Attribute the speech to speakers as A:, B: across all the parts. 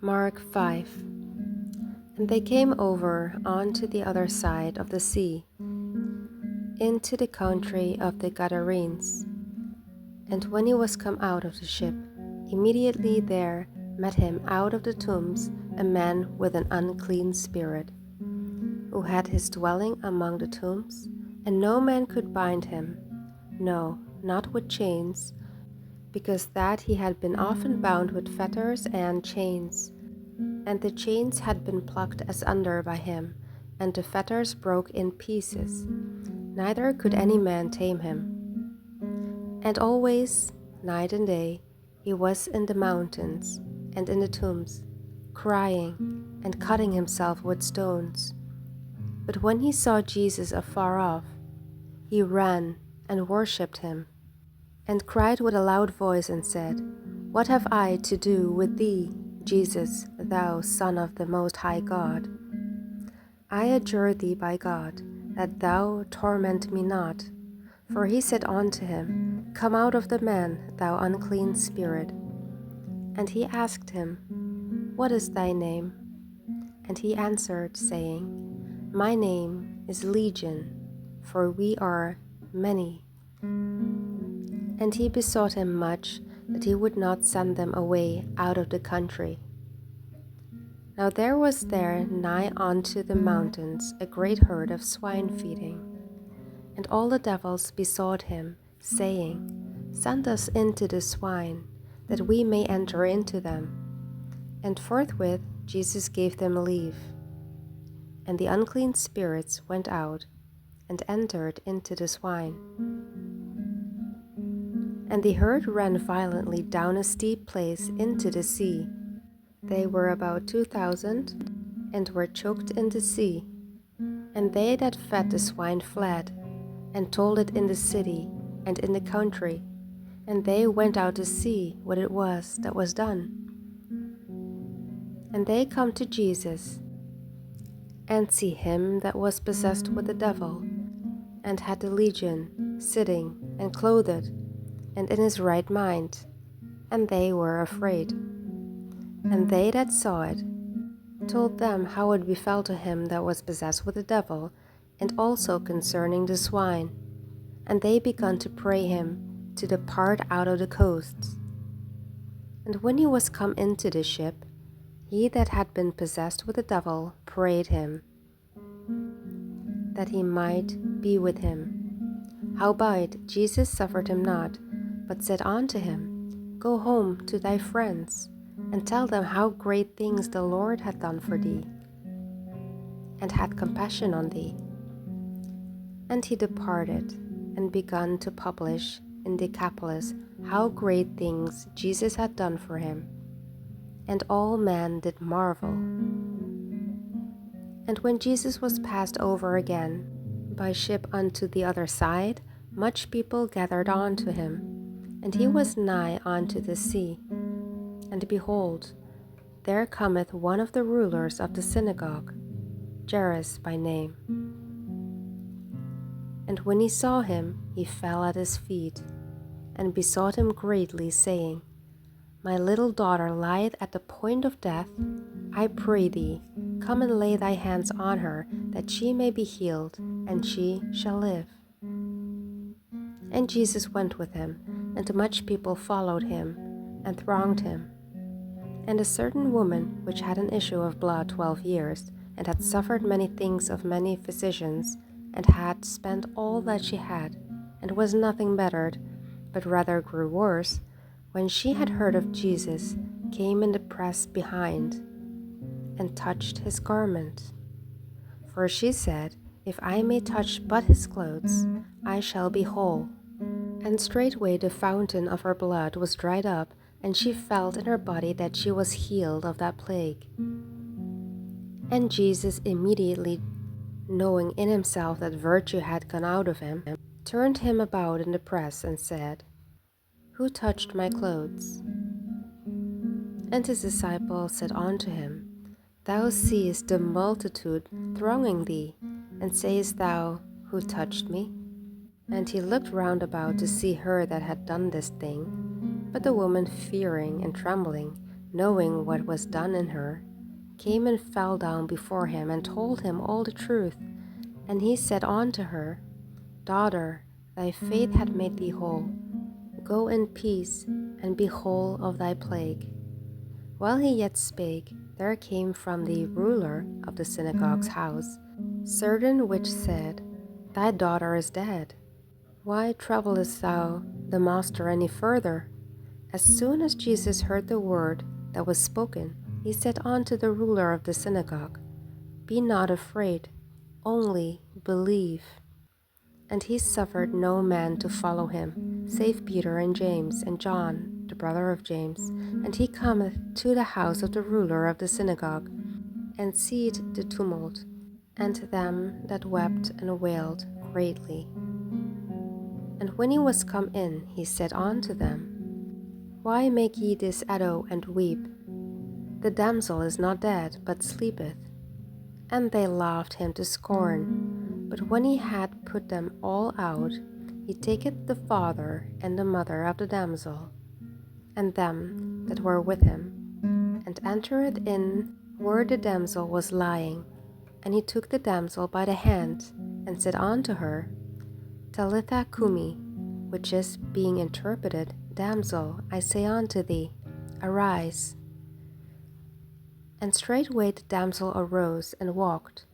A: Mark 5. And they came over onto the other side of the sea, into the country of the Gadarenes. And when he was come out of the ship, immediately there met him out of the tombs a man with an unclean spirit, who had his dwelling among the tombs, and no man could bind him, no, not with chains, because that he had been often bound with fetters and chains. And the chains had been plucked asunder by him, and the fetters broke in pieces. Neither could any man tame him. And always, night and day, he was in the mountains and in the tombs, crying and cutting himself with stones. But when he saw Jesus afar off, he ran and worshipped him, and cried with a loud voice and said, What have I to do with thee, Jesus, thou Son of the Most High God? I adjure thee by God, that thou torment me not. For he said unto him, Come out of the man, thou unclean spirit. And he asked him, What is thy name? And he answered, saying, My name is Legion, for we are many. And he besought him much that he would not send them away out of the country. Now there was there nigh unto the mountains a great herd of swine feeding. And all the devils besought him, saying, Send us into the swine, that we may enter into them. And forthwith Jesus gave them leave. And the unclean spirits went out, and entered into the swine. And the herd ran violently down a steep place into the sea. They were about 2,000, and were choked in the sea. And they that fed the swine fled, and told it in the city and in the country. And they went out to see what it was that was done. And they come to Jesus, and see him that was possessed with the devil, and had the legion, sitting and clothed, and in his right mind, and they were afraid. And they that saw it told them how it befell to him that was possessed with the devil, and also concerning the swine. And they began to pray him to depart out of the coasts. And when he was come into the ship, he that had been possessed with the devil prayed him, that he might be with him. Howbeit Jesus suffered him not, but said unto him, Go home to thy friends, and tell them how great things the Lord hath done for thee, and had compassion on thee. And he departed, and began to publish in Decapolis how great things Jesus had done for him. And all men did marvel. And when Jesus was passed over again by ship unto the other side, much people gathered unto him. And he was nigh unto the sea. And behold, there cometh one of the rulers of the synagogue, Jairus by name. And when he saw him, he fell at his feet, and besought him greatly, saying, My little daughter lieth at the point of death. I pray thee, come and lay thy hands on her, that she may be healed, and she shall live. And Jesus went with him, and much people followed him, and thronged him. And a certain woman, which had an issue of blood 12 years, and had suffered many things of many physicians, and had spent all that she had, and was nothing bettered, but rather grew worse, when she had heard of Jesus, came in the press behind, and touched his garment. For she said, If I may touch but his clothes, I shall be whole. And straightway the fountain of her blood was dried up, and she felt in her body that she was healed of that plague. And Jesus immediately, knowing in himself that virtue had gone out of him, turned him about in the press, and said, Who touched my clothes? And his disciples said unto him, Thou seest the multitude thronging thee, and sayest thou, Who touched me? And he looked round about to see her that had done this thing. But the woman, fearing and trembling, knowing what was done in her, came and fell down before him and told him all the truth. And he said unto her, Daughter, thy faith hath made thee whole. Go in peace, and be whole of thy plague. While he yet spake, there came from the ruler of the synagogue's house certain which said, Thy daughter is dead. Why troublest thou the master any further? As soon as Jesus heard the word that was spoken, he said unto the ruler of the synagogue, Be not afraid, only believe. And he suffered no man to follow him, save Peter and James and John, the brother of James. And he cometh to the house of the ruler of the synagogue, and seeth the tumult, and them that wept and wailed greatly. And when he was come in, he said unto them, Why make ye this ado and weep? The damsel is not dead, but sleepeth. And they laughed him to scorn. But when he had put them all out, he taketh the father and the mother of the damsel, and them that were with him, and entereth in where the damsel was lying. And he took the damsel by the hand, and said unto her, Talitha cumi, which is, being interpreted, Damsel, I say unto thee, arise. And straightway the damsel arose and walked,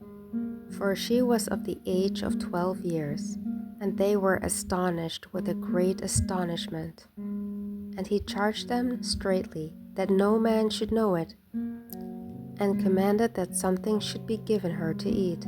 A: for she was of the age of 12 years, and they were astonished with a great astonishment. And he charged them straitly that no man should know it, and commanded that something should be given her to eat.